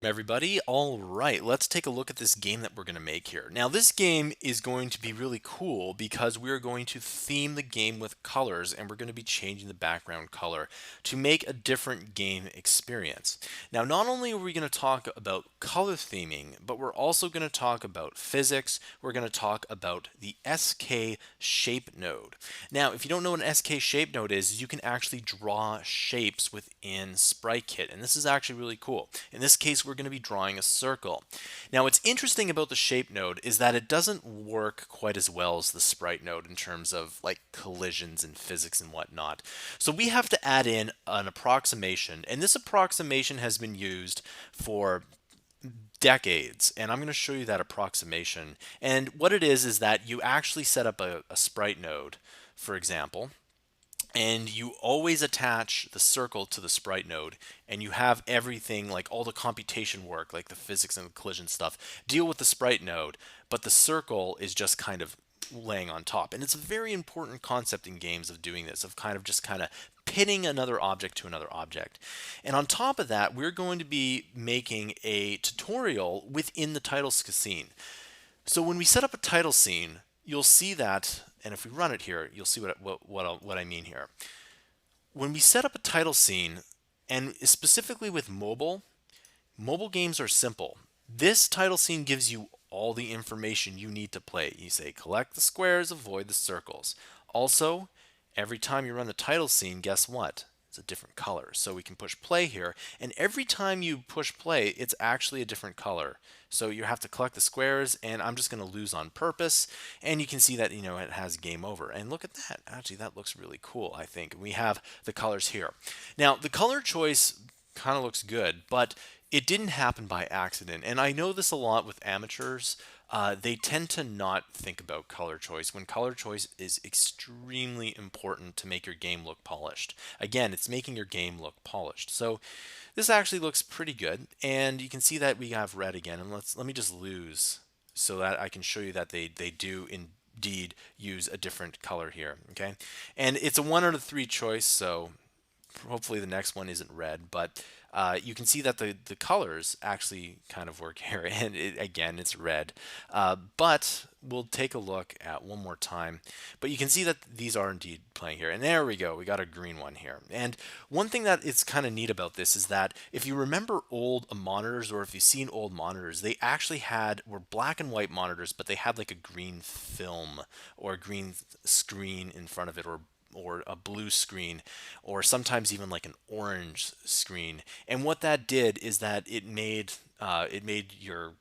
Everybody, all right, let's take a look at this game that we're going to make here. Now, this game is going to be really cool because we're going to theme the game with colors and we're going to be changing the background color to make a different game experience. Now, not only are we going to talk about color theming, but we're also going to talk about physics. We're going to talk about the SK shape node. Now, if you don't know what an SK shape node is, you can actually draw shapes within SpriteKit, and this is actually really cool. In this case, we're going to be drawing a circle. Now, what's interesting about the shape node is that it doesn't work quite as well as the sprite node in terms of like collisions and physics and whatnot. So we have to add in an approximation, and this approximation has been used for decades, and I'm going to show you that approximation. And what it is that you actually set up a sprite node, for example, and you always attach the circle to the sprite node, and you have everything like all the computation work like the physics and the collision stuff deal with the sprite node, but the circle is just kind of laying on top. And it's a very important concept in games of doing this, of kind of pitting another object to another object. And on top of that, we're going to be making a tutorial within the title scene. So when we set up a title scene, you'll see that, and if we run it here, you'll see what I mean here. When we set up a title scene, and specifically with mobile games are simple. This title scene gives you all the information you need to play. You say collect the squares, avoid the circles. Also, every time you run the title scene, guess what? It's a different color. So we can push play here, and every time you push play, it's actually a different color. So you have to collect the squares, and I'm just going to lose on purpose. And you can see that, it has game over. And look at that. Actually, that looks really cool, I think. We have the colors here. Now, the color choice kind of looks good, but it didn't happen by accident. And I know this a lot with amateurs. They tend to not think about color choice when color choice is extremely important to make your game look polished. Again, it's making your game look polished. So this actually looks pretty good, and you can see that we have red again. And let me just lose so that I can show you that they do indeed use a different color here. Okay, and it's a 1 out of 3 choice, so hopefully the next one isn't red, but you can see that the colors actually kind of work here, and again it's red, but we'll take a look at one more time. But you can see that these are indeed playing here, and there we go, we got a green one here. And one thing that is kind of neat about this is that if you remember old monitors, or if you've seen old monitors, they actually were black and white monitors, but they had like a green film or a green screen in front of it, or a blue screen, or sometimes even like an orange screen. And what that did is that it made your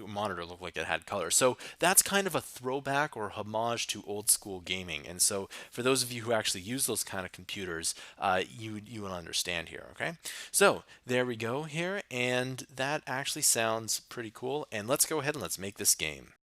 monitor look like it had color. So that's kind of a throwback or homage to old school gaming. And so for those of you who actually use those kind of computers, you will understand here. Okay, so there we go here, and that actually sounds pretty cool. And let's go ahead and let's make this game.